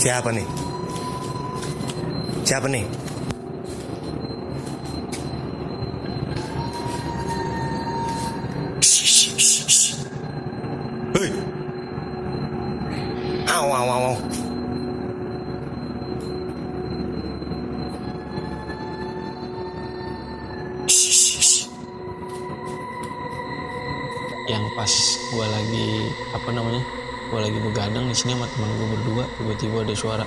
Siapa nih? Siapa nih? Hei. Au, au, au, au. Yang pas gue lagi gue lagi begadang di sini sama teman gue berdua, tiba-tiba ada suara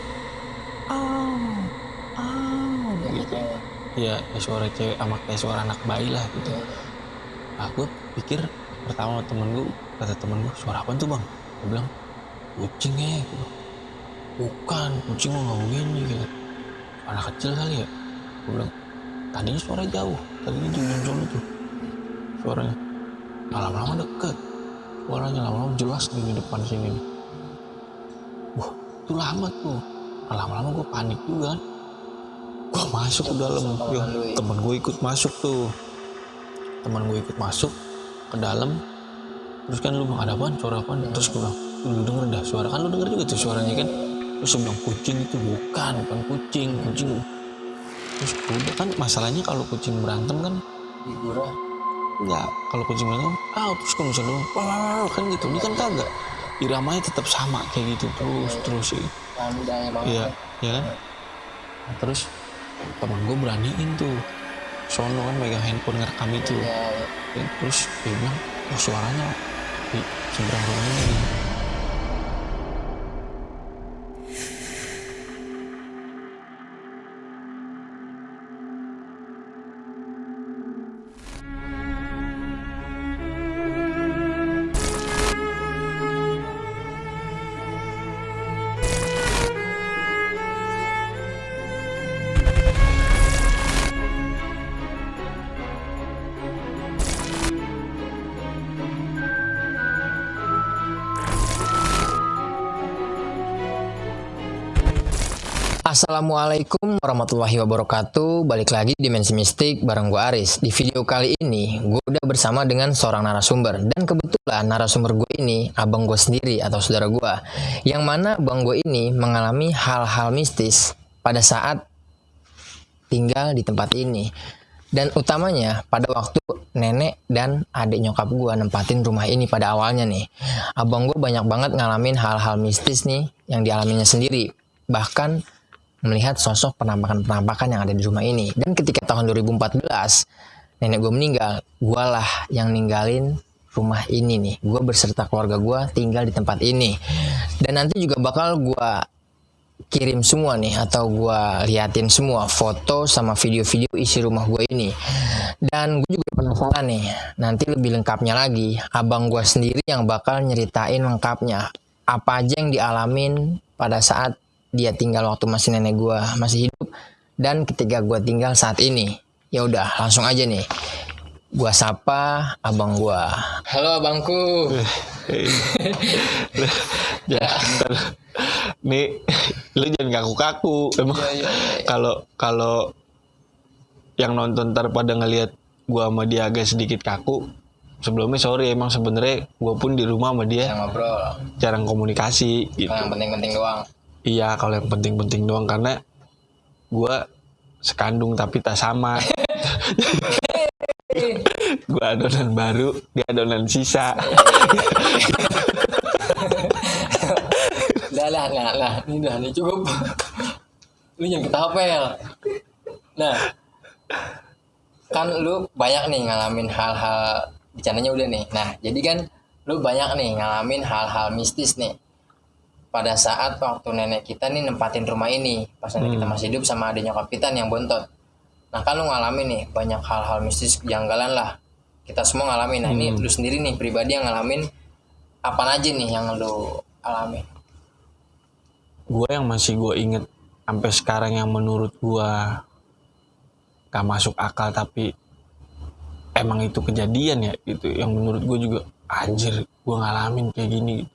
gitu. Ya suara cewek sama kayak suara anak bayi lah gitu. Aku pikir pertama kata temen gue, suara apa tuh bang? Dia bilang kucing gitu. Bukan, kucing mah nggak begini gitu. Anak kecil kali ya. Gue bilang tadinya suara jauh, tadinya di ujung sana tuh suaranya. Lama-lama deket, suaranya lama-lama jelas di depan sini. Wah, itu lama tuh. Lama-lama gue panik juga kan. Gue masuk ke dalam, temen gue ikut masuk tuh. Temen gue ikut masuk ke dalam. Terus kan lu bilang ada apaan, suara apaan? Terus gue bilang, lu denger dah suara, kan lu denger juga tuh suaranya kan. Terus gue bilang kucing itu bukan kucing. Terus udah kan masalahnya kalau kucing berantem kan Figura. enggak, kalau kucing berantem terus kalau misalnya wah kan gitu, ini kan kagak, iramanya tetap sama kayak gitu terus sih. Pandanya banget. Iya, ya kan. Nah, terus teman gue beraniin tuh sono kan megang handphone ngerekam itu. Iya. Terus dia bilang suaranya di seberang rumah ini nih. Assalamualaikum warahmatullahi wabarakatuh. Balik lagi di Dimensi Mistik bareng gue Aris. Di video kali ini gue udah bersama dengan seorang narasumber. Dan kebetulan narasumber gue ini abang gue sendiri atau saudara gue. Yang mana abang gue ini mengalami hal-hal mistis pada saat tinggal di tempat ini. Dan utamanya pada waktu nenek dan adik nyokap gue nempatin rumah ini pada awalnya nih. Abang gue banyak banget ngalamin hal-hal mistis nih yang dialaminya sendiri. Bahkan melihat sosok penampakan-penampakan yang ada di rumah ini. Dan ketika tahun 2014 nenek gue meninggal, gue lah yang ninggalin rumah ini nih. Gue berserta keluarga gue tinggal di tempat ini. Dan nanti juga bakal gue kirim semua nih, atau gue liatin semua foto sama video-video isi rumah gue ini. Dan gue juga penasaran nih, nanti lebih lengkapnya lagi abang gue sendiri yang bakal nyeritain lengkapnya apa aja yang dialamin pada saat dia tinggal waktu masih nenek gue masih hidup dan ketika gue tinggal saat ini. Ya udah, langsung aja nih gue sapa abang gue. Halo abangku. Ya, nih lu jangan kaku-kaku. Emang kalau yang nonton ntar pada ngelihat gua sama dia agak sedikit kaku, sebelumnya sorry, emang sebenarnya gua pun di rumah sama dia Ngobrol, jarang komunikasi gitu. yang penting-penting doang. Iya, kalau yang penting-penting doang, karena gua sekandung tapi tak sama. Gua adonan baru, dia adonan sisa. Lah, ini cukup. Lu jangan ketawa pel. Nah, kan lu banyak nih ngalamin hal-hal, bercandanya udah nih. Nah, jadi kan lu banyak nih ngalamin hal-hal mistis nih pada saat waktu nenek kita nih nempatin rumah ini, pas nenek kita masih hidup sama adik nyokap kita nih yang bontot. Nah, kan lu ngalamin nih banyak hal-hal mistis, kejanggalan lah. Kita semua ngalamin. Nah, ini lu sendiri nih pribadi yang ngalamin apa aja nih yang lu alami? Gue yang masih gue inget sampai sekarang, yang menurut gue gak masuk akal tapi emang itu kejadian ya gitu, yang menurut gue juga anjir gue ngalamin kayak gini.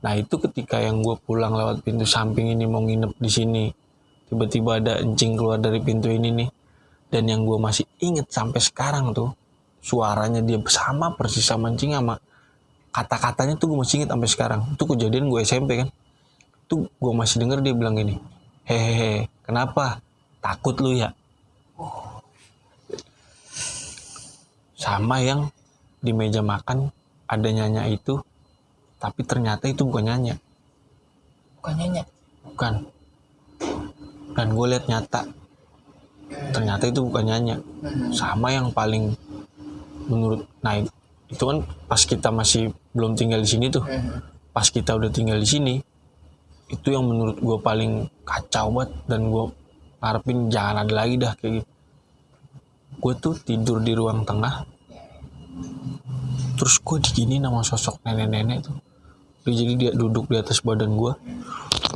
Nah, itu ketika yang gue pulang lewat pintu samping ini mau nginep di sini, tiba-tiba ada encing keluar dari pintu ini nih. Dan yang gue masih inget sampai sekarang tuh, suaranya dia sama persis sama encing, sama kata-katanya tuh gue masih inget sampai sekarang. Itu kejadian gue SMP kan. Tuh gue masih denger dia bilang gini, hehehe, kenapa? Takut lu ya? Sama yang di meja makan ada Nyanya itu, tapi ternyata itu bukan Nyanya. Bukan Nyanya. Bukan. Dan gue lihat nyata, ternyata itu bukan Nyanya. Sama yang paling menurut, nah itu kan pas kita masih belum tinggal di sini tuh. Pas kita udah tinggal di sini, itu yang menurut gue paling kacau banget, dan gue ngarepin jangan ada lagi dah kayak gitu. Gue tuh tidur di ruang tengah, terus gue diginiin sama sosok nenek-nenek tuh. Jadi dia duduk di atas badan gue,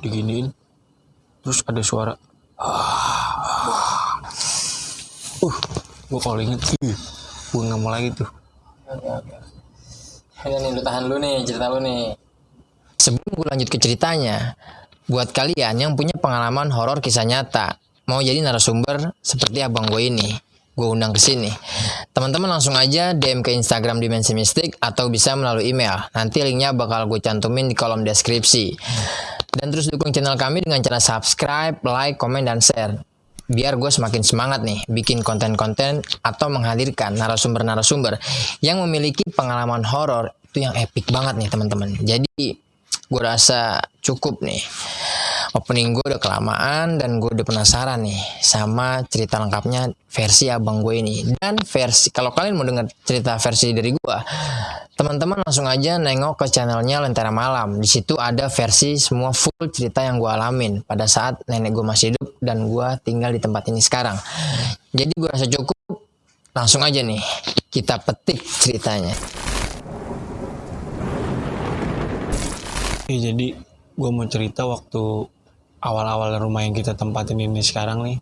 diginiin, terus ada suara gue kalau inget gue nggak mau lagi tuh. Ini nih, lu tahan lu nih, cerita lu nih. Sebelum gue lanjut ke ceritanya, buat kalian yang punya pengalaman horor kisah nyata, mau jadi narasumber seperti abang gue ini, gue undang ke sini. Teman-teman langsung aja DM ke Instagram Dimensi Mistik atau bisa melalui email. Nanti linknya bakal gue cantumin di kolom deskripsi. Dan terus dukung channel kami dengan cara subscribe, like, komen, dan share. Biar gue semakin semangat nih bikin konten-konten atau menghadirkan narasumber-narasumber yang memiliki pengalaman horor itu yang epic banget nih teman-teman. Jadi gue rasa cukup nih. Opening gue udah kelamaan dan gue udah penasaran nih sama cerita lengkapnya versi abang gue ini. Dan versi, kalau kalian mau dengar cerita versi dari gue, teman-teman langsung aja nengok ke channelnya Lentera Malam. Di situ ada versi semua full cerita yang gue alamin pada saat nenek gue masih hidup dan gue tinggal di tempat ini sekarang. Jadi gue rasa cukup, langsung aja nih kita petik ceritanya. Jadi gue mau cerita waktu awal-awal rumah yang kita tempatin ini sekarang nih,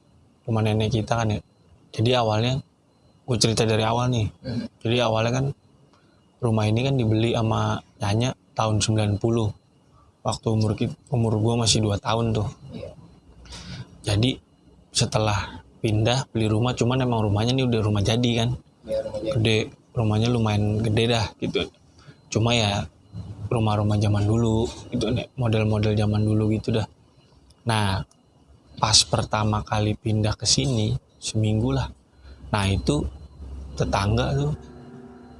rumah nenek kita kan ya. Jadi awalnya gue cerita dari awal nih. Jadi awalnya kan rumah ini kan dibeli sama Nyanya tahun 90. Waktu umur gue masih 2 tahun tuh. Jadi setelah pindah beli rumah, cuman emang rumahnya nih udah rumah jadi kan. Gede, rumahnya lumayan gede dah gitu. Cuma ya rumah-rumah zaman dulu gitu, model-model zaman dulu gitu dah. Nah, pas pertama kali pindah ke sini, seminggu lah. Nah, itu tetangga tuh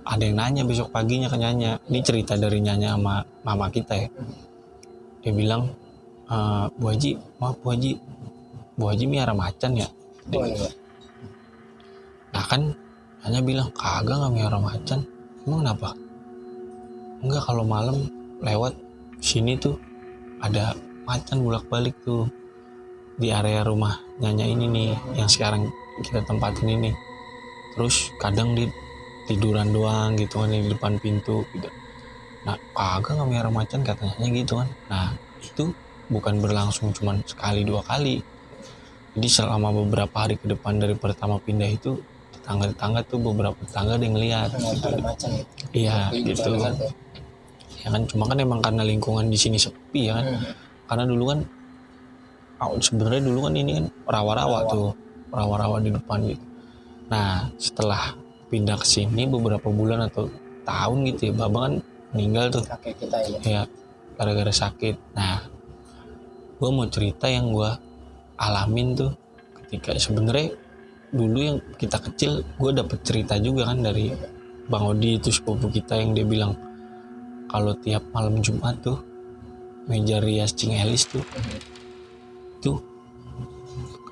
ada yang nanya besok paginya ke Nyanya. Ini cerita dari Nyanya sama mama kita ya. Dia bilang, Bu Haji, maaf Bu Haji miara macan ya? Nah kan Nyanya bilang, kagak nggak miara macan. Emang kenapa? Enggak, kalau malam lewat sini tuh ada macan bolak-balik tuh di area rumah Nyanya ini nih yang sekarang kita tempatin ini. Terus kadang di tiduran doang gitu kan di depan pintu gitu. Nah kagak nggak miara macan katanya gitu kan. Nah itu bukan berlangsung cuman sekali 2 kali. Jadi selama beberapa hari ke depan dari pertama pindah itu, tetangga-tetangga tuh beberapa tetangga ada yang ngeliat gitu. Iya gitu. Ya kan, cuma kan emang karena lingkungan di sini sepi ya kan. Karena dulu kan sebenarnya dulu kan ini kan rawa-rawa di depan gitu. Nah setelah pindah ke sini beberapa bulan atau tahun gitu ya, babang kan meninggal tuh. Kakek kita ya gara-gara sakit. Nah gue mau cerita yang gue alamin tuh ketika sebenarnya dulu yang kita kecil. Gue dapet cerita juga kan dari Bang Odi itu sepupu kita, yang dia bilang kalau tiap malam Jumat tuh meja rias Cing Elis tuh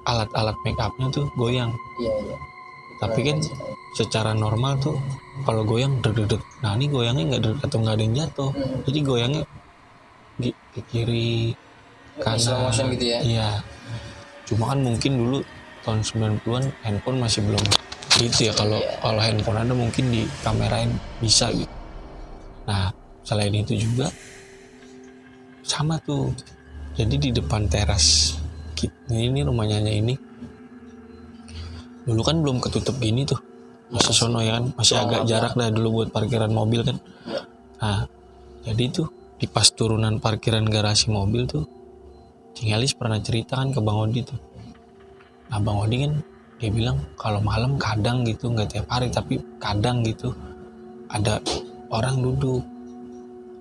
alat-alat make upnya tuh goyang. Iya. Tapi kan secara normal tuh kalau goyang deg-deg. Nah ini goyangnya nggak deg atau nggak ada yang jatuh. Jadi goyangnya ke kiri kanan. Slow motion gitu ya. Iya. Cuma kan mungkin dulu tahun 90-an handphone masih belum gitu ya. Kalau handphone ada mungkin di kamerain bisa gitu. Nah selain itu juga sama tuh. Jadi di depan teras ini rumahnya ini dulu kan belum ketutup gini tuh, masih sono ya kan, masih agak jarak dah dulu buat parkiran mobil kan. Nah jadi tuh di pas turunan parkiran garasi mobil tuh Cing Elis pernah cerita kan ke Bang Odi tuh. Nah Bang Odi kan dia bilang kalau malam kadang gitu, nggak tiap hari tapi kadang gitu ada orang duduk.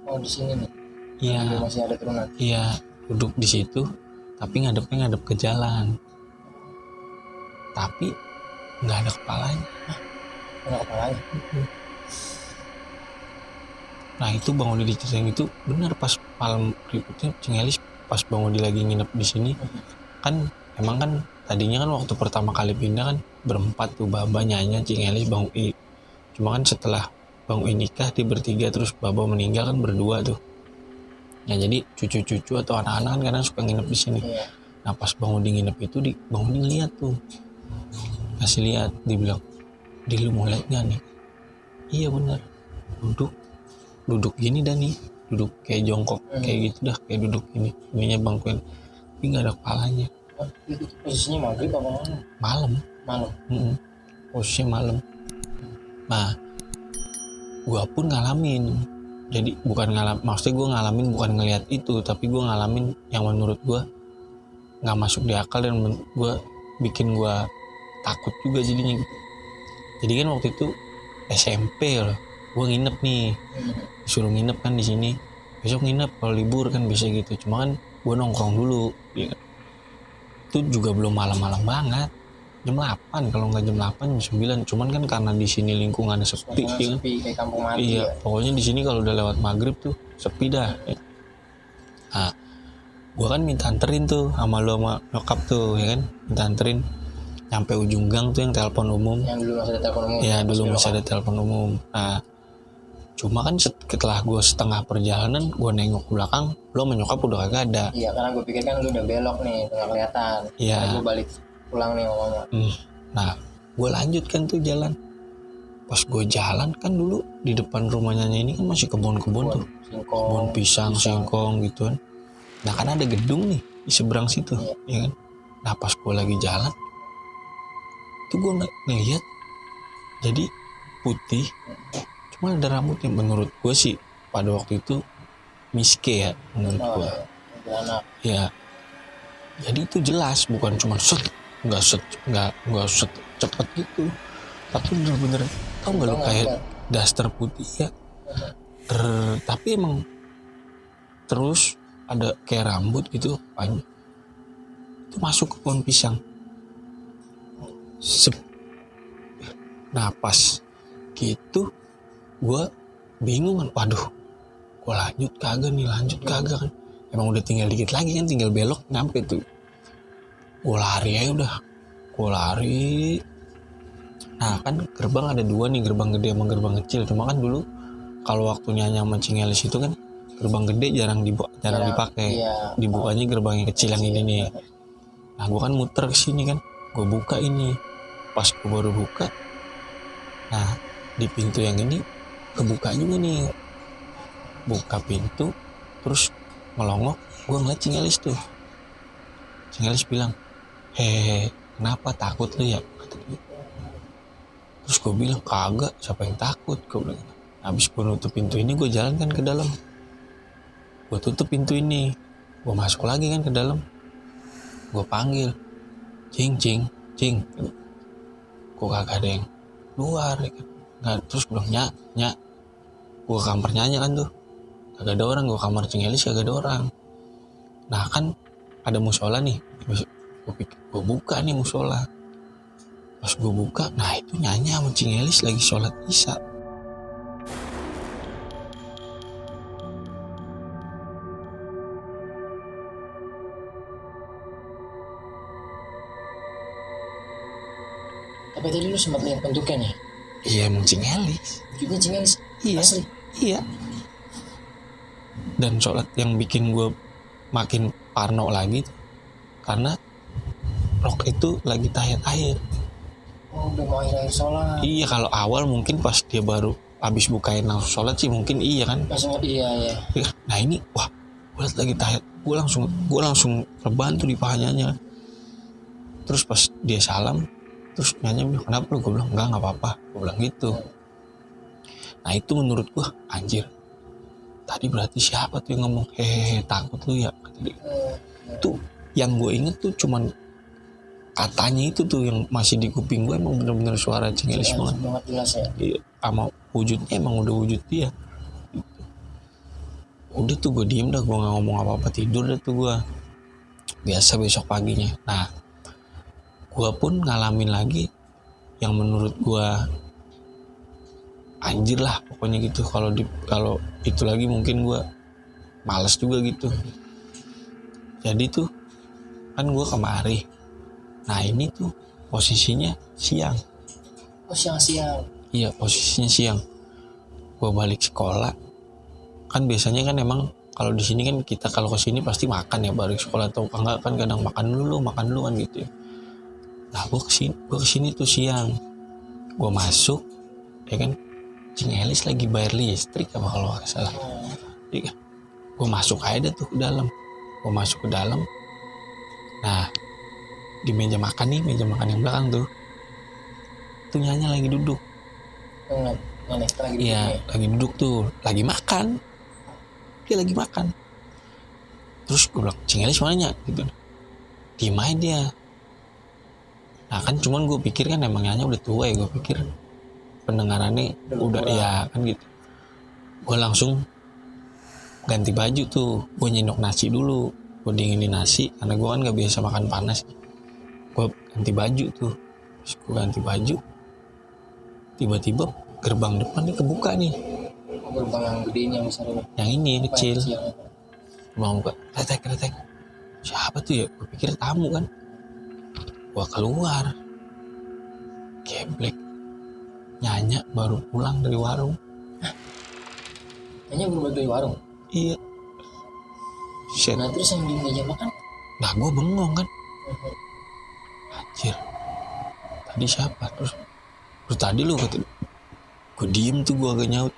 Oh di sini nih. Iya. Masih ada turunan. Iya, duduk di situ tapi ngadepnya ngadep ke jalan, tapi nggak ada kepalanya. Nggak kepalanya. Nah itu Bang Odi diceritain itu benar, pas malam berikutnya Cing Elis pas Bang Odi lagi nginep di sini kan, emang kan tadinya kan waktu pertama kali pindah kan berempat tuh, Baba, Nyanya, Cing Elis, Bang Ui. Cuma kan setelah Bang Ui nikah dia bertiga, terus Baba meninggal kan berdua tuh. Nah jadi cucu-cucu atau anak-anak kan kadang suka nginep di sini. Nah pas Bang Udi nginep itu, Bang Udi ngeliat tuh, kasih lihat, dibilang, "Di lu mau lihat nggak nih?" Iya benar, duduk gini dah nih, duduk kayak jongkok kayak gitu dah, kayak duduk ininya bangkuin, tapi nggak ada kepalanya. Itu posisinya maghrib apa Malam. Posisinya malam. Nah gua pun ngalamin, jadi maksudnya gue ngalamin bukan ngelihat itu, tapi gue ngalamin yang menurut gue nggak masuk di akal dan bikin gue takut juga jadinya gitu. Jadi kan waktu itu SMP loh, gue nginep nih, disuruh nginep kan di sini, besok nginep kalau libur kan bisa gitu. Cuma kan gue nongkrong dulu, ya. Itu juga belum malam-malam banget, jam 8, kalau nggak jam 8 jam 9. Cuman kan karena di sini lingkungannya sepi, ya kan? Kayak kampung mati. Iya, pokoknya di sini kalau udah lewat maghrib tuh sepi dah. Nah, gue kan minta anterin tuh sama lo sama nyokap tuh, ya kan, minta anterin sampai ujung gang tuh yang telepon umum. Yang dulu masih ada telepon umum. Ya dulu masih ada telepon umum. Nah, cuma kan setelah gue setengah perjalanan, gue nengok ke belakang, lo sama nyokap udah kagak ada. Iya, karena gue pikir kan lu udah belok nih, nggak kelihatan. Iya. Gue balik pulang nih ngomongnya. Nah, gue lanjutkan tuh jalan. Pas gue jalan kan dulu di depan rumahnya ini kan masih kebun-kebun tuh, kebun pisang, singkong gitu kan. Nah kan ada gedung nih di seberang situ, ya kan. Nah pas gue lagi jalan, tuh gue ngeliat jadi putih, cuma ada rambutnya. Menurut gue sih pada waktu itu miske ya, menurut gue. Ya, jadi itu jelas bukan cuma nggak set cepet gitu, tapi bener-bener tau nggak lo kayak daster putih ya. Tapi emang terus ada kayak rambut gitu panjang, itu masuk ke pohon pisang. Nah pas gitu gue bingung kan, waduh gue lanjut kagak kan, emang udah tinggal dikit lagi kan, tinggal belok nyampe tuh. Gue lari aja udah, gue lari. Nah kan gerbang ada dua nih, gerbang gede sama gerbang kecil. Cuma kan dulu kalau waktu Nyanya sama Cing Elis itu kan gerbang gede jarang dipakai, dibukanya gerbang yang kecil yang ini nih. Nah gue kan muter ke sini kan, gue buka ini. Pas gue baru buka, nah di pintu yang ini kebuka juga nih, buka pintu terus ngelongok. Gue ngeliat Cing Elis tuh. Cing Elis bilang, "Hehehe, kenapa takut lu ya?" Terus gue bilang, "Kagak, siapa yang takut?" Gue bilang. Habis gue nutup pintu ini, gue jalan kan ke dalam. Gue tutup pintu ini, gue masuk lagi kan ke dalam. Gue panggil, "Cing." Gue kagak ada yang luar ya kan. Nah, terus gue bilang, Nyak. Gue ke kamar Nyanya kan tuh, kagak ada orang. Gue kamar Cing Elis kagak ada orang. Nah kan ada musola nih, gue buka nih musola. Pas gue buka, nah itu Nyanya sama Cing Elis lagi sholat isya. Tapi tadi lu sempat lihat bentuknya nih? Iya emang Cing Elis. Juga Cing Elis? Iya. Asli? Iya. Dan sholat yang bikin gue makin parno lagi tuh, karena rok itu lagi tahiyat akhir. Oh udah mau akhir sholat. Iya, kalau awal mungkin pas dia baru habis bukain langsung sholat sih mungkin iya kan. Iya. Nah ini wah, gue liat lagi tahiyat, gue langsung rebahan tuh di pahanya. Terus pas dia salam, terus Nyanya bilang, "Kenapa lu?" Gue bilang, enggak apa-apa, gue bilang gitu. Nah itu menurut gue, anjir, tadi berarti siapa tuh yang ngomong hehehe takut lu ya? Itu yang gue inget tuh cuman katanya itu tuh yang masih di kuping gue, emang bener-bener suara Cing Elis banget. Jelas ya. Iya, sama wujudnya emang udah wujud dia. Udah tuh gue diem dah, gue gak ngomong apa-apa, tidur dah tuh gue. Biasa besok paginya. Nah, gue pun ngalamin lagi yang menurut gue anjir lah pokoknya gitu. Kalau itu lagi mungkin gue males juga gitu. Jadi tuh kan gue kemari. Nah ini tuh posisinya siang. Oh siang-siang. Iya posisinya siang. Gue balik sekolah. Kan biasanya kan emang kalau di sini kan kita kalau kesini pasti makan ya balik sekolah, atau enggak kan kadang makan dulu kan gitu ya. Nah gue kesini tuh siang. Gue masuk ya kan, Cing Elis lagi bayar listrik apa kalau nggak salah. Jadi gue masuk aja tuh ke dalam. Gue masuk ke dalam. Nah di meja makan yang belakang tuh Nyanya lagi duduk. Iya lagi duduk tuh, lagi makan. Dia lagi makan. Terus gue bilang, Cing Elis mana gitu. Diem aja dia. Nah kan cuman gue pikir kan emang Nyanya udah tua ya, gue pikir pendengarannya udah ya kan gitu. Gue langsung ganti baju tuh, gue nyendok nasi dulu, gue dinginin nasi karena gue kan nggak biasa makan panas. Gue ganti baju tuh, terus gue ganti baju, tiba-tiba gerbang depannya kebuka nih. Gerbang yang gede ini yang besar ini. Yang ini yang kecil. Gerbang buka, kretek. Siapa tuh ya? Gue pikir tamu kan. Gue keluar, geblek. Nyanya baru pulang dari warung. Nyanya baru dari warung? Iya. Shit. Nah terus yang di meja makan? Nah gue bengong kan. Anjir. Tadi siapa? Terus tadi lu kata. Gue diem tuh, gue agak nyaut.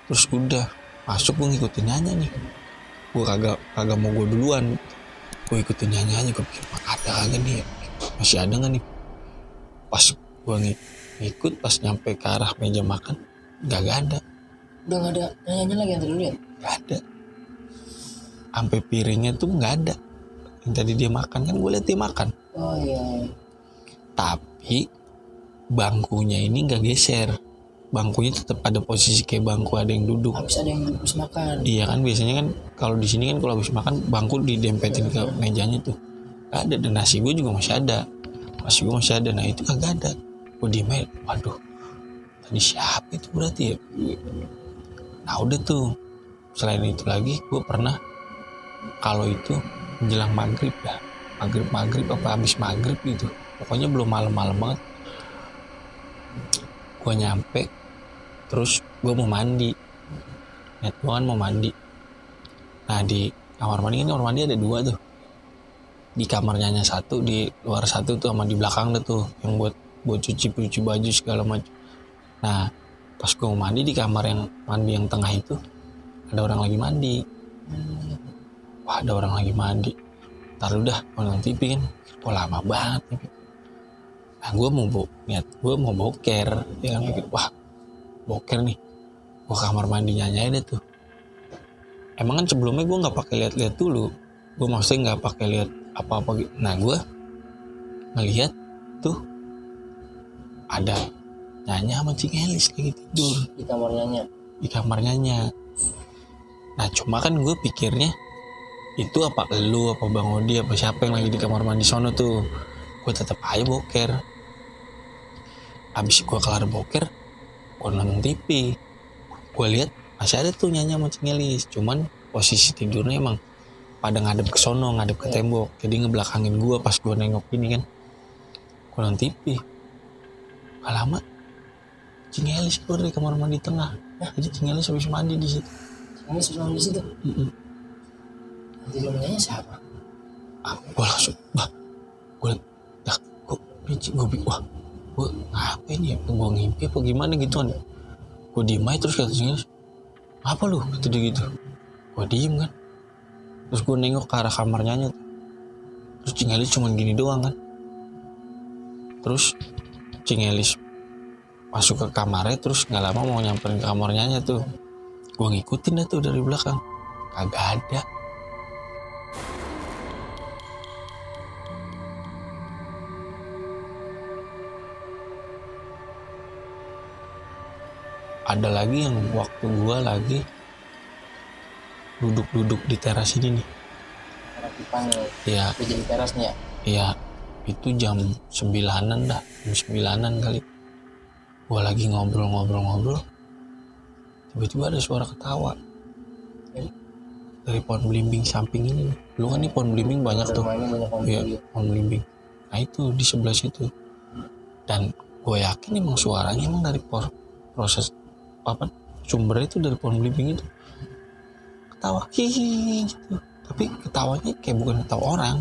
Terus udah masuk, gue ngikutin Nyanya nih. Gue kagak mau gue duluan. Gue ikutin Nyanya aja. Gue pikir ada kagak nih ya? Masih ada gak nih? Pas gue ngikut, pas nyampe ke arah meja makan, gak ada. Udah gak ada Nyanya lagi yang tadi lihat? Gak ada. Sampai piringnya tuh gak ada. Yang tadi dia makan kan gue liat dia makan. Oh iya. Tapi bangkunya ini gak geser. Bangkunya tetap ada posisi kayak bangku ada yang duduk. Habis ada yang habis makan. Iya kan biasanya kan kalau di sini kan kalau habis makan bangku didempetin ke mejanya tuh. Gak ada, dan nasi gue juga masih ada. Nah itu kagak ada. Gue diem aja, waduh. Tadi siapa itu berarti ya? Nah udah tuh. Selain itu lagi gue pernah kalau itu menjelang maghrib ya. Maghrib apa habis maghrib gitu. Pokoknya belum malam-malam banget. Gue nyampe, terus gue mau mandi. Niat gue kan mau mandi. Nah di kamar mandi ada 2 tuh. Di kamarnya satu, di luar satu tuh, sama di belakang tuh yang buat cuci baju segala macam. Nah pas gue mau mandi di kamar yang mandi yang tengah itu ada orang lagi mandi. Wah ada orang lagi mandi. Ntar udah nonton TV kan, kok lama banget nih. Nah gue mau boker, ya kan pikir wah boker nih, gue kamar mandi Nyanya aja tuh. Emang kan sebelumnya gue nggak pakai lihat dulu, gue maksudnya nggak pakai lihat apa-apa gitu. Nah gue ngelihat tuh ada Nyanya sama Cing Elis lagi tidur di kamar Nyanya. Nah cuma kan gue pikirnya itu apa lu apa Bang Odi apa siapa yang lagi di kamar mandi sono tuh. Gue tetap aja boker. Abis gue kelar boker, gue nonton TV. Gue lihat masih ada tuh Nyanya sama Cing Elis, cuman posisi tidurnya emang pada ngadep ke sono, ngadep ke tembok. Jadi ngebelakangin gue pas gue nengok ini kan. Gue nonton TV. Gak lama Cing Elis keluar dari kamar mandi tengah. Jadi Cing Elis habis mandi di situ. Jadi Nyanya siapa? Gue langsung gue ngapain ya? Gue ngimpi apa gimana gitu kan? Gue diem aja terus kata Cing Elis, apa lu? Kata dia gitu. Gue diem kan. Terus gue nengok ke arah kamar Nyanya. Terus Cing Elis cuma gini doang kan. Terus Cing Elis masuk ke kamarnya, terus gak lama mau nyamperin ke kamar Nyanya tuh. Gue ngikutin dah tuh dari belakang. Kagak ada. Ada lagi yang waktu gue lagi duduk di teras ini nih. Perakitan Iya. jadi teras nih ya. Iya, itu jam 9-an dah, jam 9-an kali. Gua lagi ngobrol, tiba-tiba ada suara ketawa dari pohon belimbing samping ini. Lu kan nih pohon belimbing banyak tuh. Iya, pohon belimbing. Nah itu di sebelah situ. Dan gue yakin emang suaranya emang dari proses apa sumbernya itu dari pohon belimbing itu. Ketawa hihihi gitu. Tapi ketawanya kayak bukan ketawa orang.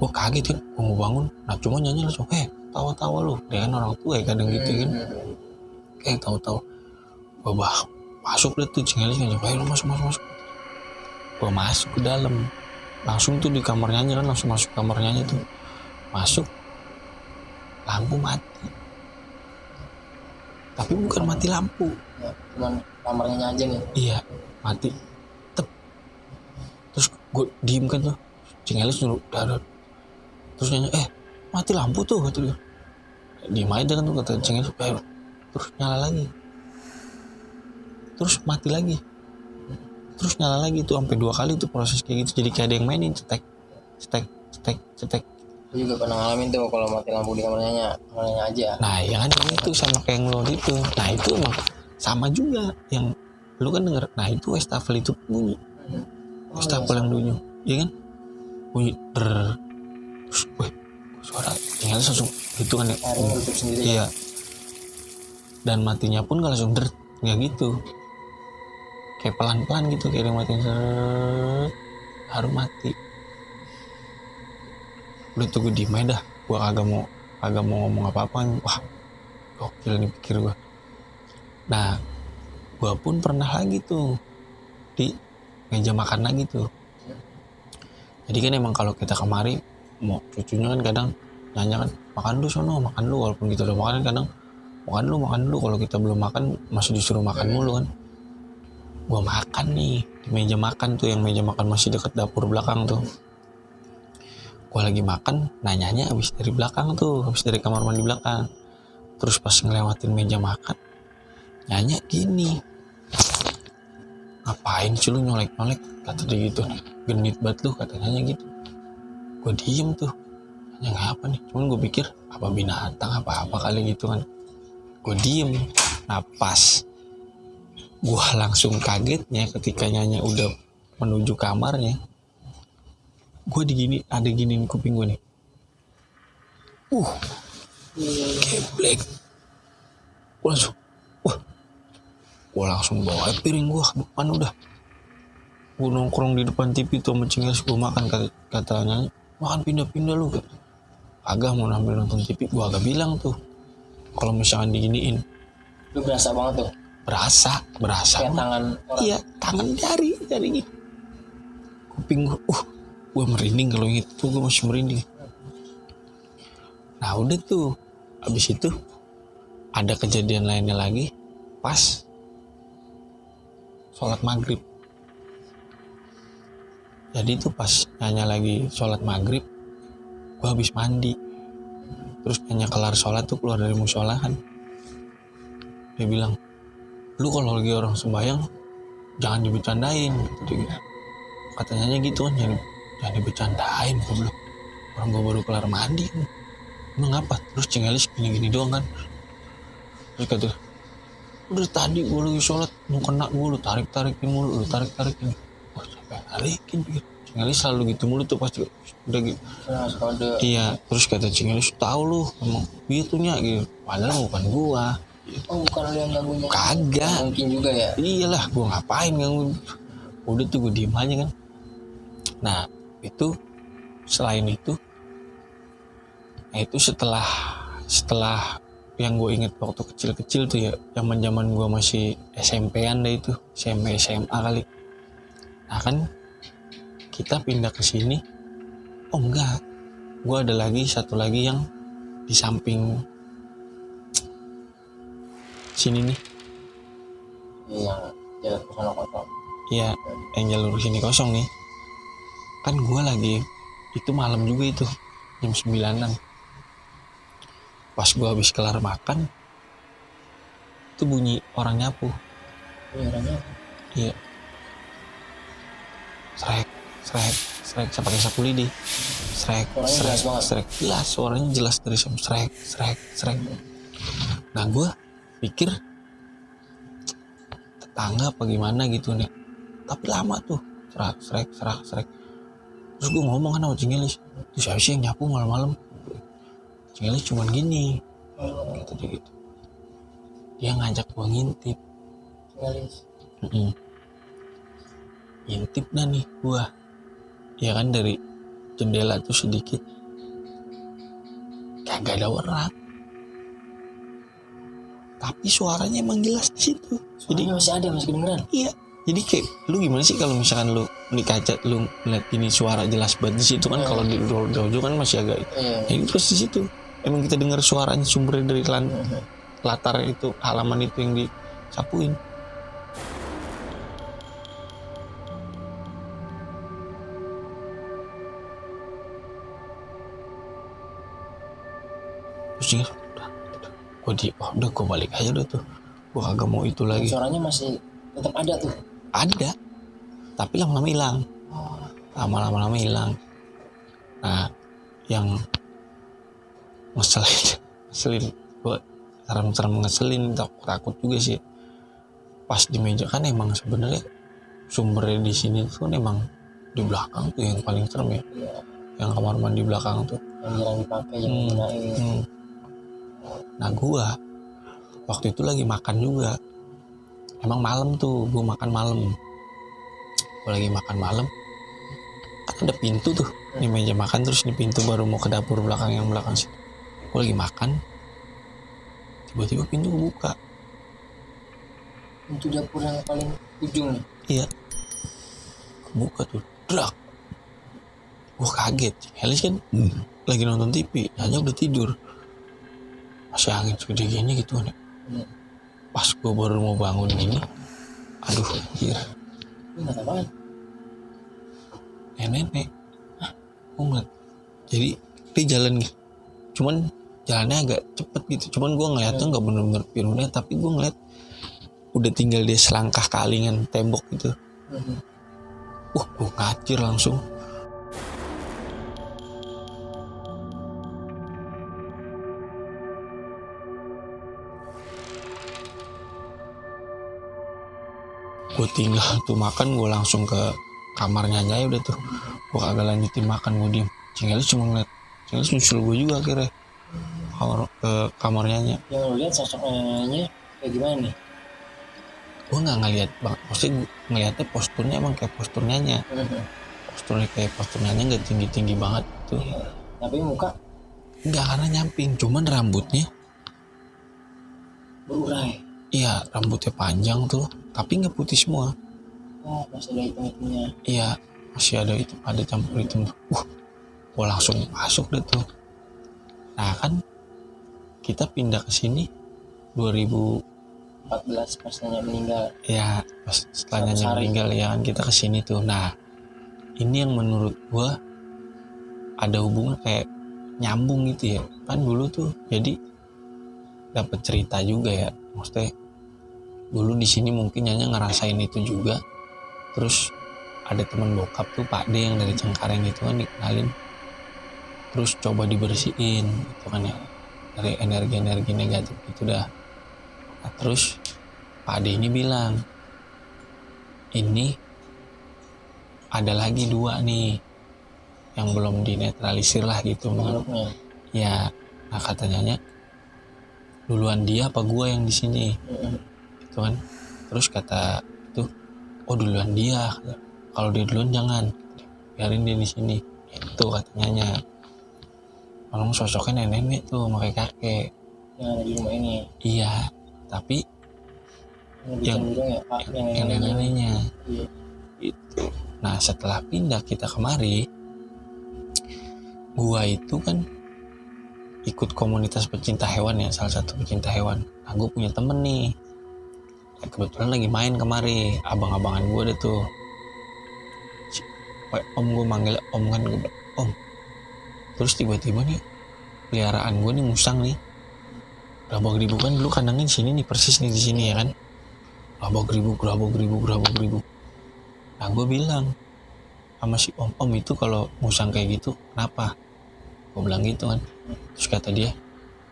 Gue kaget kan, gue mau bangun. Nah cuma nyanyi langsung, tawa-tawa lu. Dia kan orang tua ya kadang gitu kan. Tawa-tawa. Gue masuk deh tuh Cengelis kan, lu masuk. Gue masuk ke dalam. Langsung tuh di kamar nyanyi kan, langsung masuk kamar nyanyi tuh. Masuk. Lampu mati. Tapi bukan mati lampu. Ya, cuman kamarnya aja nih. Iya, mati. Tep. Terus gue diem kan tuh. Cengelis nyuruh darat. Terus nyanyi, mati lampu tuh kata dia. Diem aja kan tuh kata Cengelis. Terus nyala lagi. Terus mati lagi. Terus nyala lagi tuh sampai 2 kali tuh proses kayak gitu. Jadi kayak ada yang mainin cetek. Gue juga pernah ngalamin tuh kalau mati lampu di kamarnya aja. Nah ya kan itu sama kayak yang lo itu. Nah itu emang sama juga yang lu kan denger. Nah itu wastafel itu bunyi. Wastafel yang bunyi, iya kan? Bunyi terus, suara tinggal langsung itu kan ya. Iya. Dan matinya pun gak langsung nggak gitu. Kayak pelan-pelan gitu, kayak yang matiin harum mati. Udah tuh gue diem aja dah. Gue kagak mau ngomong apa-apa. Wah gokil nih pikir gue. Nah gue pun pernah lagi tuh di meja makan lagi tuh. Jadi kan emang kalau kita kemari mau cucunya kan kadang nanya kan, makan dulu sono, makan dulu. Walaupun kita udah makan kadang makan dulu. Kalau kita belum makan masih disuruh makan mulu kan. Gue makan nih di meja makan tuh, yang meja makan masih deket dapur belakang tuh. Gue lagi makan, nanyanya abis dari belakang tuh, abis dari kamar mandi belakang. Terus pas ngelewatin meja makan, nanya gini, ngapain sih lu nyolek-nyolek, kata dia gitu. Genit banget lu, katanya gitu. Gue diem tuh, nanya apa nih, cuman gue pikir apa binatang apa kali gitu kan. Gue diem. Nah pas gue langsung kagetnya ketika Nyanya udah menuju kamarnya, gue ada giniin kuping gue nih. Geblek. Gue langsung bawa piring gue ke depan udah. Gue nongkrong di depan TV tuh sama Cengelis, gue makan, katanya makan pindah-pindah lu. Agak mau ambil nonton TV, gue agak bilang tuh kalau misalkan diginiin. Lu berasa banget tuh? Berasa kayak tangan orang. Iya, tangan jari gitu. Kuping gue merinding kalau inget tuh, gue masih merinding. Nah udah tuh, abis itu ada kejadian lainnya lagi pas sholat maghrib. Jadi tuh pas Nyanya lagi sholat maghrib, gue habis mandi. Terus Nyanya kelar sholat tuh keluar dari mushola kan. Dia bilang, lu kalau lagi orang sembahyang jangan dibecandain. Katanya gitu kan, jangan dibecandain. Gue bilang, orang gue baru kelar mandi kan. Emang apa? Terus Cengelis gini-gini doang kan. Terus kata, udah tadi gue lagi sholat mau kena gue, lu tarik-tarikin mulu, wah sampai tarikin. Cengelis selalu gitu mulu tuh pasti udah gitu. Iya, terus kata Cengelis, tahu lu emang gitunya gitu. Padahal bukan gua. Bukan lu yang ganggunya. Kagak. Mungkin juga ya. Iyalah, gua ngapain ganggu. Udah tuh gue diem aja kan. Nah itu selain itu, setelah yang gue inget waktu kecil-kecil tuh ya, zaman gue masih SMP-an deh itu, SMP SMA kali. Nah kan kita pindah ke sini. Oh enggak, gue ada satu lagi yang di samping sini nih. Yang jalan ke sana kosong. Iya, yang jalur sini kosong nih. Kan gue lagi, itu malam juga itu, jam 9-an. Pas gue habis kelar makan, itu bunyi orang nyapu. Iya. Srek saya pakai sapu lidi. Srek. Jelas suaranya jelas dari srek. Nah gue pikir tetangga apa gimana gitu nih, tapi lama tuh srek. Terus gue ngomong kan sama Cingelis, tuh siapa sih yang nyapu malam-malam? Cingelis cuman gini gitu. Dia ngajak gue ngintip. Ngintip dah nih gue, ya kan dari jendela tuh sedikit kagak ada orang, tapi suaranya emang jelas di situ. Jadi masih kedengeran. Iya. Jadi kayak lu gimana sih kalau misalkan lu di kaca lu ngeliat ini suara jelas banget di situ kan, kalau di jauh kan masih agak ini terus di situ emang kita dengar suaranya sumbernya dari latar itu, halaman itu yang disapuin. Terus udah gue balik aja udah tuh, gue kagak mau itu lagi. Suaranya masih tetap ada tuh? Ada, tapi lama-lama hilang. Lama-lama hilang. Nah, yang ngeselin gue, serem ngeselin, takut juga sih. Pas di meja kan emang sebenarnya sumbernya di sini tuh kan emang di belakang tuh yang paling serem ya. Yang kamar mandi belakang tuh. Yang jarang dipakai, yang gunain. Nah gue waktu itu lagi makan juga. Emang malam tuh, gue makan malam. Gue lagi makan malam, kan ada pintu tuh di meja makan, terus di pintu baru mau ke dapur belakang yang belakang sih. Gue lagi makan, tiba-tiba pintu buka. Pintu dapur yang paling ujung nih? Iya, kebuka tuh, drak. Gue kaget, Helis kan lagi nonton TV, hanya udah tidur. Masih angin segede gini gitu nih. Pas gue baru mau bangun gini, aduh anjir. Ini gak apaan? Nenek. Gue ngeliat, jadi dia jalan gitu, cuman jalannya agak cepet gitu. Cuman gue ngeliatnya gak bener-bener pirunya, tapi gue ngeliat udah tinggal dia selangkah kalingan tembok gitu. Wah gue ngacir langsung. Gue tinggal tuh makan, gue langsung ke kamarnya aja udah tuh. Gue kagak lanjutin makan, gue diem. Cingelis cuma ngeliat, Cingelis nyusul gue juga akhirnya ke kamarnya. Yang lo lihat sosoknya kayak gimana nih? Gue nggak ngeliat banget, maksudnya gue ngeliatnya posturnya emang kayak posturnya. Posturnya kayak posturnya nggak tinggi banget tuh. Tapi muka? Nggak, karena nyamping, cuman rambutnya berurai. Iya, rambutnya panjang tuh, tapi nggak putih semua. Oh, masih ada hitam-hitamnya. Iya, masih ada itu, ada campur hitam tuh. Gue langsung masuk deh tuh. Nah kan kita pindah ke sini 2014 pas Nanya meninggal. Ya, pas setelah Nanya meninggal ya kan kita ke sini tuh. Nah, ini yang menurut gue ada hubungan kayak nyambung gitu ya. Kan dulu tuh jadi dapat cerita juga ya. Maksudnya dulu di sini mungkin Nanya ngerasain itu juga. Terus ada teman bokap tuh Pak D yang dari Cengkareng itu kan dikenalin. Terus coba dibersihin gitu kan ya, dari energi-energi negatif gitu dah. Nah, terus Pak D ini bilang, ini ada lagi 2 nih yang belum dinetralisir lah gitu makhluknya. Ya, nah katanya duluan dia apa gua yang di sini, gitu kan. Terus kata itu, oh duluan dia. Kalau dia duluan jangan, biarin dia di sini. Itu katanya. Kalau sosoknya nenek tuh, pakai kakek. Yang ada di rumah ini. Iya, tapi yang neneknya. Iya. Itu. Nah setelah pindah kita kemari, gua itu kan ikut komunitas pecinta hewan ya, salah satu pecinta hewan. Nah gue punya temen nih, kebetulan lagi main kemari, abang-abangan gue deh tuh. Om, gue manggil om kan, gue bilang om. Terus tiba-tiba nih peliharaan gue nih musang nih, berapa gede bukan dulu kandangnya di sini nih, persis nih di sini ya kan. gerabak geribuk. Nah gue bilang sama si om itu kalau musang kayak gitu kenapa? Gue bilang gitu kan. Terus kata dia,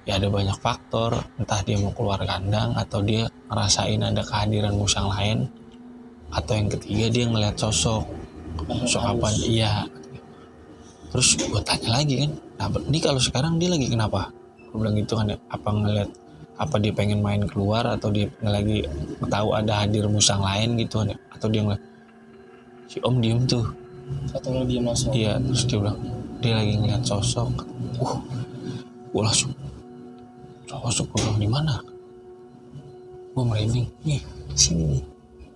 ya ada banyak faktor, entah dia mau keluar kandang atau dia ngerasain ada kehadiran musang lain, atau yang ketiga dia ngeliat sosok apa. Iya. Terus gue tanya lagi kan, nah ini kalau sekarang dia lagi kenapa? Gue bilang gitu kan, apa ngeliat, apa dia pengen main keluar atau dia lagi tahu ada hadir musang lain gitu kan, atau dia ngeliat. Si om diem tuh. Atau dia masuk? Iya, terus dia bilang dia lagi ngeliat sosok. Gue langsung, sosok, gue bilang di mana? Gue merinding. Nih, sini nih.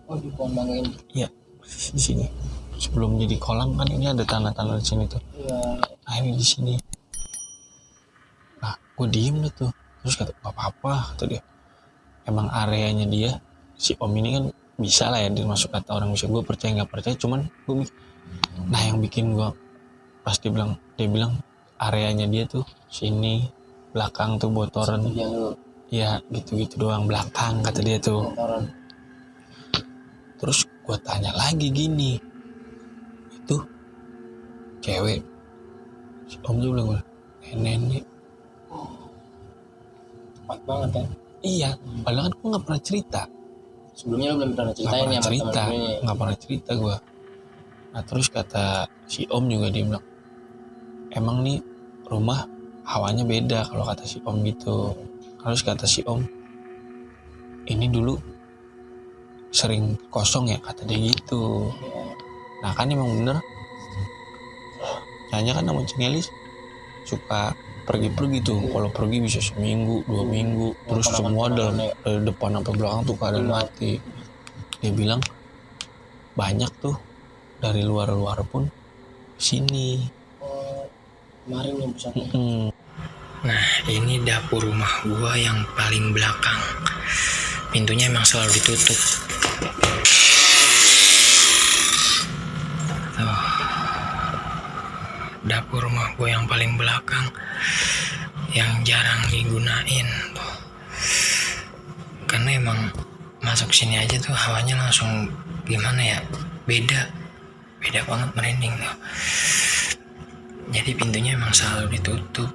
Oh, di pohon mangga ini? Iya, di sini. Sebelum jadi kolam kan ini ada tanah-tanah di sini tuh. Iya. Nah ini di sini. Nah, gue diem deh tuh. Terus kata, gak apa-apa, kata dia. Emang areanya dia, si om ini kan bisa lah ya dia masuk, kata orang bisa. Gue percaya nggak percaya, cuman gue. Nah yang bikin gue pas dia bilang areanya dia tuh sini, belakang tuh botoran. Ya gitu-gitu doang, belakang kata dia tuh. Terus gue tanya lagi gini, itu cewek? Si om juga bilang, nenek. Tepat banget kan? Iya, padahal kan gue nggak pernah cerita. Sebelumnya lu belum pernah ceritain ya? Nggak pernah cerita gue. Nah terus kata si om juga, dia bilang, emang nih rumah hawanya beda kalau kata si om gitu. Terus kata si om, ini dulu sering kosong ya kata dia gitu. Nah kan emang bener, Nyanya kan sama Cingelis suka pergi-pergi tuh. Kalau pergi bisa seminggu, 2 minggu, terus semua dalam depan sampai belakang tuh keadaan mati. Dia bilang banyak tuh dari luar pun sini. Kemarin yang bisa. Nah ini dapur rumah gua yang paling belakang. Pintunya emang selalu ditutup. Tuh. Dapur rumah gua yang paling belakang, yang jarang digunain tuh. Karena emang masuk sini aja tuh hawanya langsung gimana ya, beda banget, merinding tuh. Jadi pintunya emang selalu ditutup.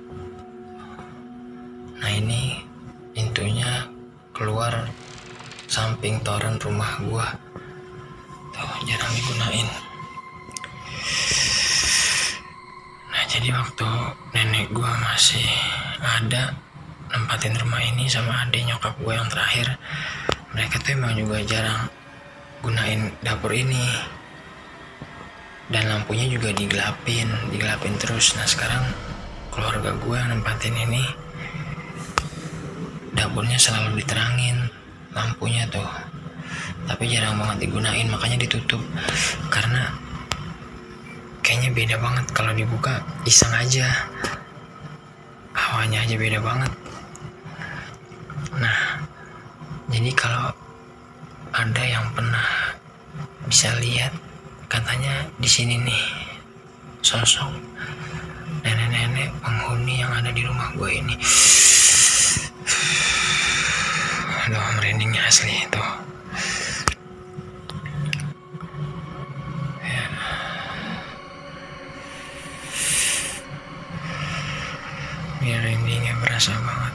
Nah ini pintunya keluar samping toren rumah gua tuh, jarang digunain. Nah jadi waktu nenek gua masih ada nempatin rumah ini sama adik nyokap gua yang terakhir, mereka tuh emang juga jarang gunain dapur ini, dan lampunya juga digelapin terus. Nah sekarang keluarga gue yang nempatin ini, dapurnya selalu diterangin lampunya tuh, tapi jarang banget digunain, makanya ditutup. Karena kayaknya beda banget kalau dibuka, iseng aja, hawanya aja beda banget. Nah jadi kalau ada yang pernah bisa lihat, katanya di sini nih sosok nenek-nenek penghuni yang ada di rumah gue ini. Aduh merindingnya asli itu. Ya. Merindingnya berasa banget.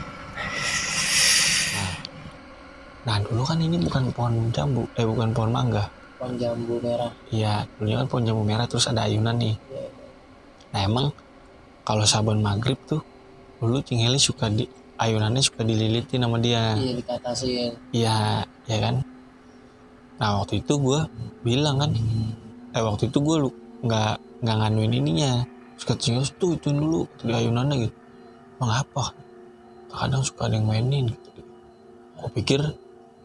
Nah dulu kan ini bukan pohon jambu, bukan pohon mangga. Pohon jambu merah. Iya, dulunya kan pohon jambu merah, terus ada ayunan nih. Nah emang kalau saban maghrib tuh dulu Cingheli suka ayunannya suka dililitin sama dia. Iya, dikatasin. Iya, ya kan. Nah waktu itu gue bilang kan, waktu itu gue nggak nganuin ininya. Terus kata Cingheli tuh ituin dulu di ayunannya gitu. Emang apa? Kadang suka ada yang mainin gitu. Gue pikir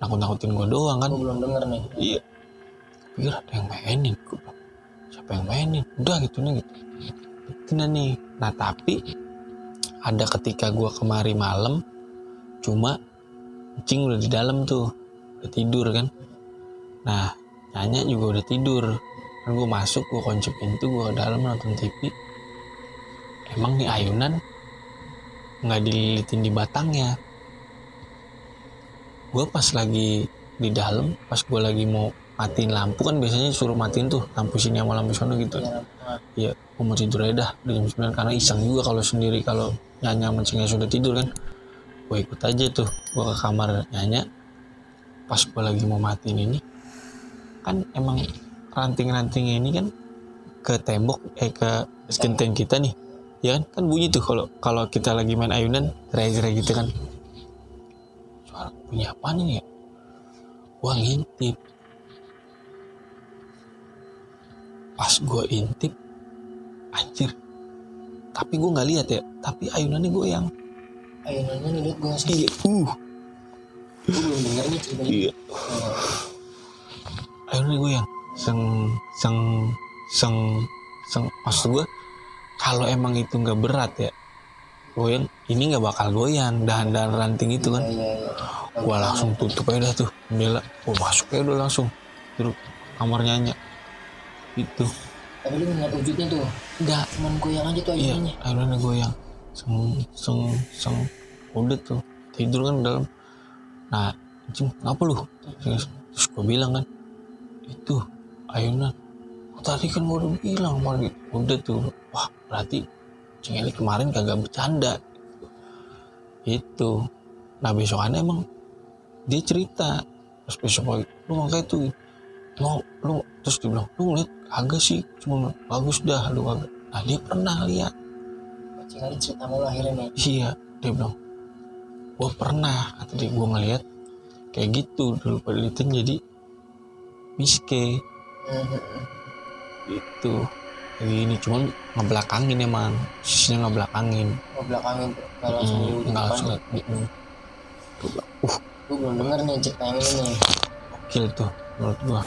nakut-nakutin gue doang kan. Gue belum denger nih. Iya. Pikir ada yang mainin. Siapa yang mainin? Udah gitu nih gitu. Betina nih. Nah tapi ada ketika gue kemari malam, cuma Cing udah di dalam tuh, udah tidur kan. Nah Nyanya juga udah tidur. Kan gue masuk, gue kunci pintu, gue ke dalam nonton TV. Emang nih ayunan nggak dililitin di batangnya. Gue pas lagi di dalam pas gue lagi mau matiin lampu kan biasanya suruh matiin tuh lampu sini sama lampu sana gitu. Iya, gue mau tidur aja dah di jam 9 karena iseng juga kalau sendiri, kalau Nyanya mencingnya sudah tidur kan. Gue ikut aja tuh, gue ke kamar Nyanya. Pas gue lagi mau matiin ini, kan emang ranting-rantingnya ini kan ke tembok, ke genteng kita nih, ya kan bunyi tuh kalau kita lagi main ayunan teriak-teriak gitu kan. Suara bunyi apa nih ya? Gue ngintip. Pas gue intip, anjir. Tapi gue nggak lihat ya. Tapi ayunannya goyang. Ayunannya nih liat gue sih. Iya. Gue belum denger nih ceritanya. Iya. Ayunannya goyang. Seng. Maksud gue, kalau emang itu nggak berat ya, goyang. Ini nggak bakal goyang. Dahan-dahan ranting itu kan. Iya. Gue langsung tutup aja dah tuh jendela. Gue masuk aja udah langsung. Duduk kamar Nyanya. Itu. Tapi lu ngeliat wujudnya tuh? Enggak. Cuman goyang aja tuh ayunannya. Iya, ayunannya goyang. Seng. Udah tuh tidur kan dalam. Nah, Cing, ngapa lu? Terus gue bilang kan, itu ayunan. Tadi kan gue udah bilang kemarin. Udah tuh, wah berarti Cing Eli kemarin kagak bercanda. Itu. Nah besokannya emang dia cerita. Terus besok pagi, lu makanya tuh lu terus dia bilang, lu ngeliat kagak sih, cuma bagus dah lu kagak. Nah dia pernah lihat. Cing Eli cerita mulu akhirnya nih. Iya, dia bilang, gua pernah, kata dia, gua ngeliat kayak gitu dulu penelitian jadi miske. Itu kayak gini, cuman ngebelakangin emang, sisinya ngebelakangin. Ngebelakangin tuh, nggak langsung di Nggak langsung. Gue belum denger nih cerita yang ini nih. Gokil tuh menurut gua.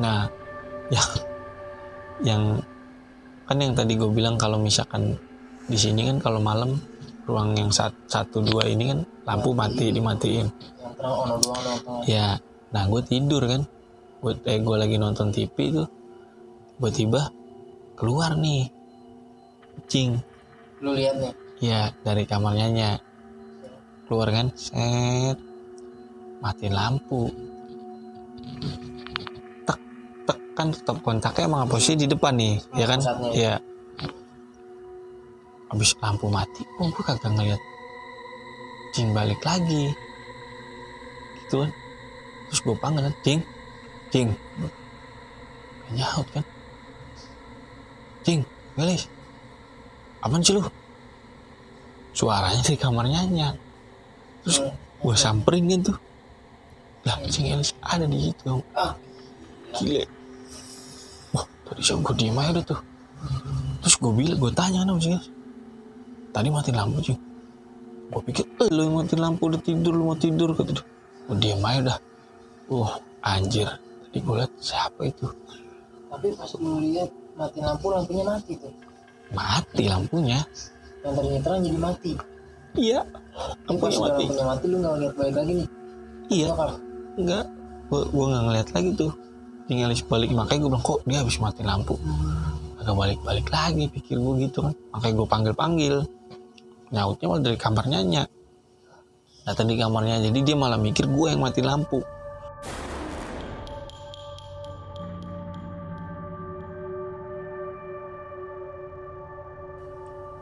Nah, yang kan yang tadi gue bilang kalau misalkan di sini kan kalau malam ruang yang 1-2 ini kan lampu dimatiin. Yang terang ono doang dong. Ya, nah gue tidur kan, gue lagi nonton TV tuh, tiba-tiba keluar nih, Cing. Lu lihat nih? Ya dari kamar Nyanya keluar kan, set, matiin lampu. Kan tetap kontaknya emang posisi di depan nih, ya kan? Iya. Abis lampu mati, gue kagak ngeliat Cing balik lagi, gitu kan? Terus gue panggil kan, Cing, nyaut kan? Cing, Gelis, apaan sih lu? Suaranya dari kamar Nyanya. Terus gue samperin gitu, lah Cing Gelis ada di situ. Gila. Wah, tadi gue diem aja udah tuh. Terus gue tanya kan Cing, tadi matiin lampu Cing. Gue pikir lu yang matiin lampu, udah tidur, lu mau tidur kata dia. Gue diem aja udah. Anjir. Tadi gue liat siapa itu. Tapi pas lu lihat matiin lampu, lampunya mati tuh. Mati lampunya. Yang tadinya terang jadi mati. Iya. Lampunya mati, lu nggak lihat balik lagi nih? Iya. Enggak. Gue nggak ngeliat lagi tuh. Tinggal balik, makanya gue bilang kok dia habis mati lampu. Agak balik lagi, pikir gue gitu kan. Makanya gue panggil. Nyautnya malah dari kamar Nyanya. Datang di kamarnya, jadi dia malah mikir gue yang mati lampu.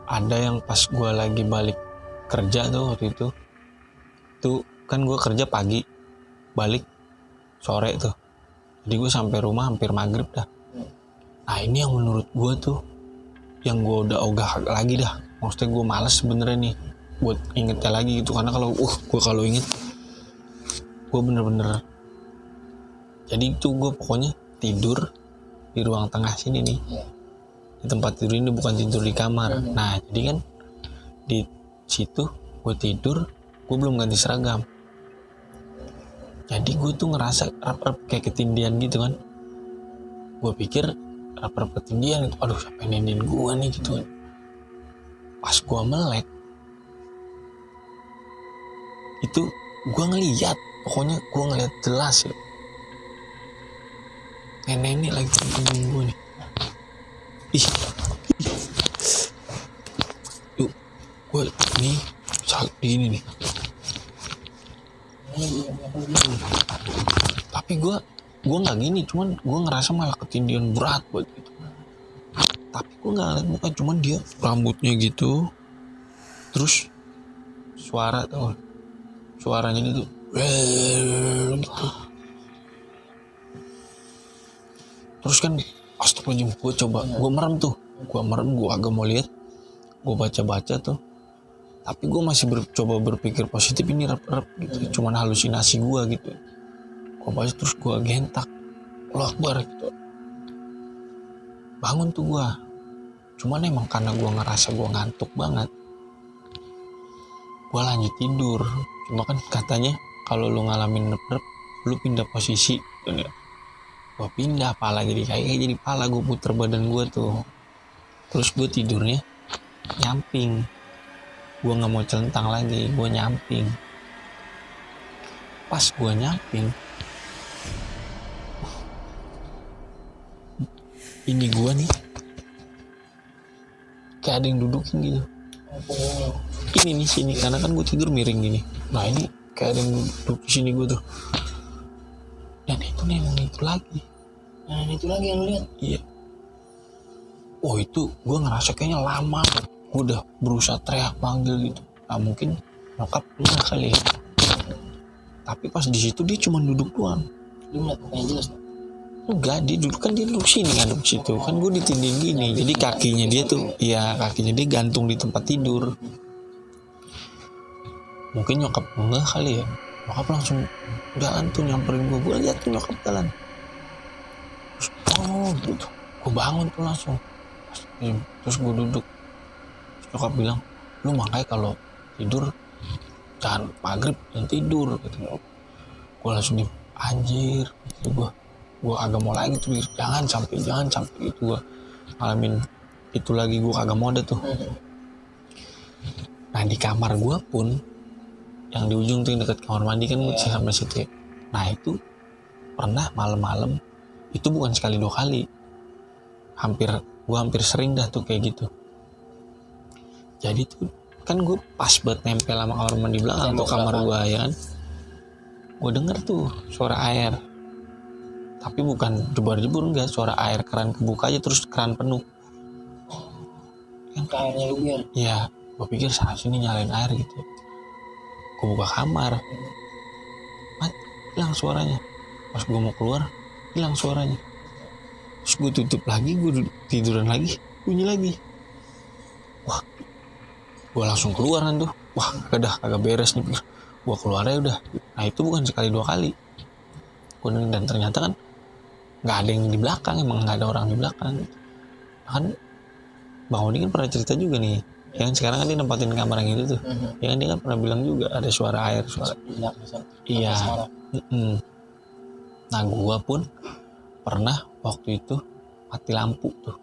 Ada yang pas gue lagi balik kerja tuh waktu itu. Tuh kan gue kerja pagi, balik sore tuh. Jadi gue sampai rumah hampir maghrib dah. Nah ini yang menurut gue tuh, yang gue udah ogah lagi dah. Maksudnya gue malas sebenarnya nih buat ingetnya lagi gitu, karena gue kalau inget gue bener-bener. Jadi itu gue pokoknya tidur di ruang tengah sini nih, di tempat tidur ini, bukan tidur di kamar. Nah jadi kan di situ gue tidur, gue belum ganti seragam. Jadi gue tuh ngerasa rap-rap kayak ketindian gitu kan. Gue pikir rap-rap ketindian gitu. Aduh siapa yang nindiin gue nih gitu kan. Pas gue melek, itu gue ngeliat, pokoknya gue ngeliat jelas ya. Nenek lagi punggung gue nih. gini nih. Tapi gue nggak gini, cuman gue ngerasa malah ketindihan berat buat gitu. Tapi gue nggak ngeliat muka, cuman dia rambutnya gitu, terus suaranya gitu, gitu. Terus kan astagfirullahaladzim, gue merem, gue agak mau lihat, gue baca tuh. Tapi gue masih coba berpikir positif, ini rep gitu, cuman halusinasi gue gitu. Gue baca terus gue gentak, Allahu Akbar gitu. Bangun tuh gue, cuman emang karena gue ngerasa gue ngantuk banget, gue lanjut tidur. Cuma kan katanya kalau lu ngalamin rep, lu pindah posisi gitu ya. Gue pindah, pala jadi jadi pala, gue puter badan gue tuh. Terus gue tidurnya nyamping, gue nggak mau celentang lagi, gue nyamping. Pas gue nyamping, ini gue nih kayak ada yang dudukin gitu. Ini nih sini, karena kan gue tidur miring gini. Nah ini kayak ada yang duduk di sini gue tuh. Dan itu nenek itu lagi. Nah itu lagi yang lu lihat. Iya. Oh itu gue ngerasa kayaknya lama. Gue udah berusaha teriak panggil gitu. Nah mungkin nyokap enggak kali ya. Tapi pas di situ dia cuma duduk doang. Lu ngeliat mukanya jelas gak? Enggak, dia duduk sini ngadep situ. Kan gue ditindih gini. Jadi kakinya dia tuh, ya kakinya dia gantung di tempat tidur. Mungkin nyokap enggak kali ya. Nyokap langsung jalan tuh nyamperin gue. Gue lihat tuh nyokap jalan. Terus gitu. Gue bangun tuh langsung. Terus gue duduk. Terus nyokap bilang, lu makanya kalau tidur jangan maghrib jangan tidur gitu. Gue langsung anjir gitu. Gue agak mau lagi tuh, jangan sampai gitu. Gue ngalamin itu lagi, gue agak mau ada tuh. Nah di kamar gue pun yang di ujung tuh yang deket kamar mandi kan sampai situ ya. Nah itu pernah malam-malam, itu bukan sekali 2 kali, gue hampir sering dah tuh kayak gitu. Jadi tuh kan gue pas buat nempel sama kamar mandi belakang tuh kamar gue ya kan. Gue denger tuh suara air, tapi bukan jebur-jebur, enggak, suara air keran kebuka aja terus keran penuh. Yang ke airnya lu biar. Ya gue pikir saat sini nyalain air gitu. Gue buka kamar, hilang suaranya. Pas gue mau keluar, hilang suaranya. Terus gue tutup lagi, gue tiduran lagi, bunyi lagi. Wah, gue langsung keluar kan tuh. Wah, agak beres nih. Gue keluar aja udah. Nah itu bukan sekali 2 kali. Dan ternyata kan nggak ada yang di belakang, emang nggak ada orang di belakang. Kan Bang Odi kan pernah cerita juga nih. Yang sekarang kan dia nempatin kamar yang itu tuh. Ya kan dia kan pernah bilang juga ada suara air, suara. Iya. Nah gue pun pernah waktu itu mati lampu tuh.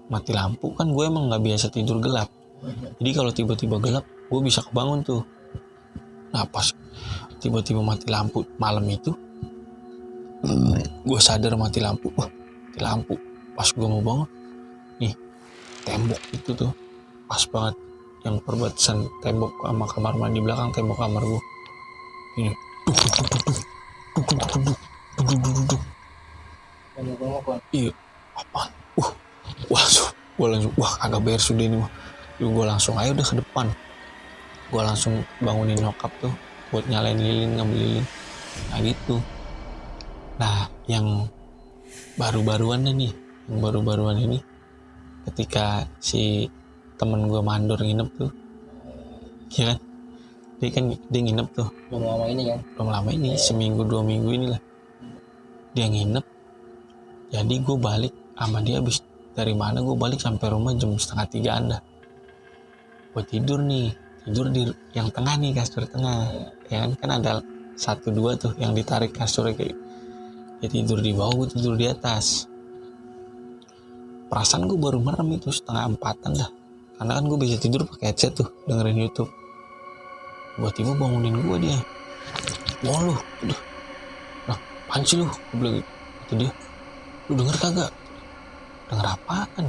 Mati lampu kan gue emang nggak biasa tidur gelap. Jadi kalau tiba-tiba gelap gue bisa kebangun tuh. Nah pas tiba-tiba mati lampu malam itu, gue sadar mati lampu. Wah mati lampu. Pas gue mau bangun, nih tembok itu tuh pas banget yang perbatasan tembok sama kamar mandi belakang, tembok kamar gue ini duduk. Iya apa? Gue langsung agak beres sudah ini mah. Gue langsung ayo udah ke depan. Gue langsung bangunin nyokap tuh buat nyalain lilin, ngambil lilin. Nah gitu. Nah yang baru-baruan ini ketika si temen gue mandor nginep tuh, ya kan? Dia nginep tuh. Belum lama ini, seminggu 2 minggu inilah. Dia nginep. Jadi gue balik sama dia habis dari mana, gue balik sampai rumah jam 2:30 dah. Gue tidur di yang tengah nih, kasur tengah. Ya kan ada 1-2 tuh yang ditarik kasurnya kayak. Dia tidur di bawah, gue tidur di atas. Perasaan gue baru merem itu 3:30 dah. Karena kan gue bisa tidur pakai headset tuh, dengerin YouTube. Tiba-tiba bangunin gue dia. Wah lu, udah. Nah, apaan sih lu? Gue bilang gitu. Kata dia, lu denger kagak? Denger apaan?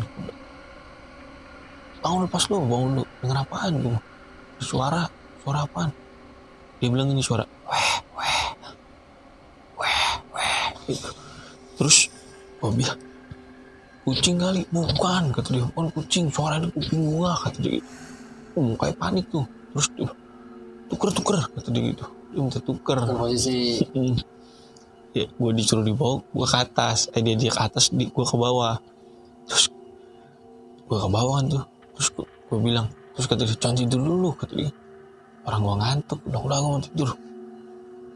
Bangun lu, denger apaan? Gue suara suara apaan? Dia bilang ini suara weh gitu. Terus gue bilang kucing kali, bukan, kata dia, bukan kucing, suara di kuping gua, kata dia gitu. Mukanya panik tuh. Terus dia tuker kata dia gitu, dia minta tuker posisi ya. Gue disuruh di bawah, gue ke atas, dia ke atas, gue ke bawah. Terus gue ke bawah kan tuh. Terus gue bilang, terus kata dia, jangan tidur dulu, kata dia, orang gue ngantuk, udah gue mau tidur.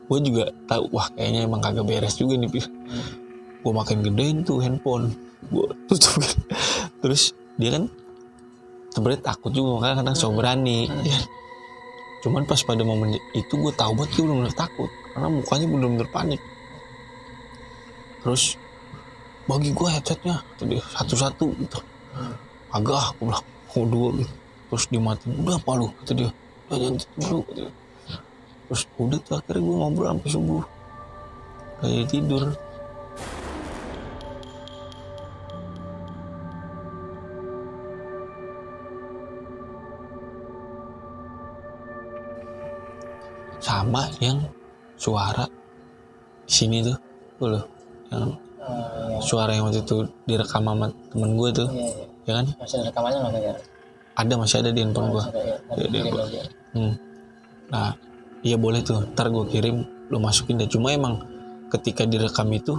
Gue juga tahu, wah kayaknya emang kagak beres juga nih. Gue makin gedein tuh handphone, gue tutupin. Terus dia kan sebenarnya takut juga, makanya kadang so berani ya. Cuman pas pada momen itu gue tahu banget dia benar-benar takut, karena mukanya benar-benar panik. Terus bagi gue headsetnya tadi satu-satu gitu. Agak aku bilang dua gitu. Terus dimatiin, udah apa lu, kata dia, udah jangan tidur, kata dia. Terus udah tuh akhirnya gue ngobrol sampai subuh, kayak tidur. Sama yang suara di sini tuh loh, yang suara yang waktu itu direkam sama temen gue tuh, ya kan? masih ada rekamannya nggak kayak? Masih ada di handphone gue. Nah, iya boleh tuh, ntar gue kirim, lo masukin deh. Cuma emang ketika direkam itu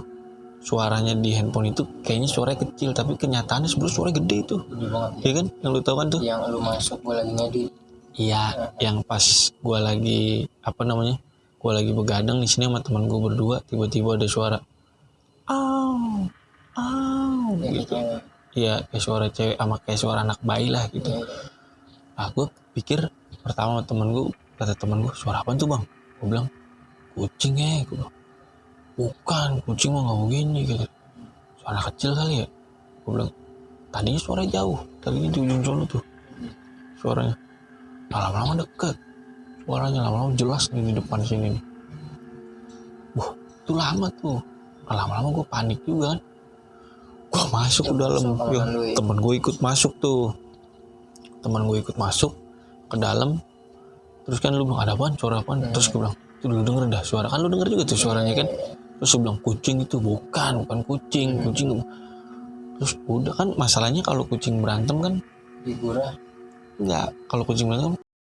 suaranya di handphone itu kayaknya suaranya kecil, tapi kenyataannya sebenarnya suaranya gede itu. Gede banget. Iya kan? Yang lo tau kan tuh? Yang lu masuk gue lagi ngedit. Iya, yang pas gue lagi gue lagi begadang di sini sama teman gue berdua, tiba-tiba ada suara, au, gitu. Iya, kayak suara cewek sama kayak suara anak bayi lah gitu. Nah, gue pikir pertama kata temen gue, suara apa tuh bang? Gue bilang, kucing gue bilang, bukan, kucing mah nggak begini gitu. Suara kecil kali ya. Gue bilang, tadinya suara jauh, tadinya di ujung sana tuh suaranya. Lama-lama deket suaranya, lama-lama jelas nih di depan sini nih. Wah, itu lama tuh. Lama-lama gue panik juga kan. Gue masuk ke dalam, temen gue ikut masuk tuh. Temen gue ikut masuk ke dalam. Terus kan lu bilang, ada apaan, suara apaan? Terus gue bilang, tuh lu denger dah suara, kan lu denger juga tuh suaranya kan. Terus gue bilang, kucing itu, bukan kucing. Terus udah kan, masalahnya kalau kucing berantem kan Digurah. enggak, kalau kucing berantem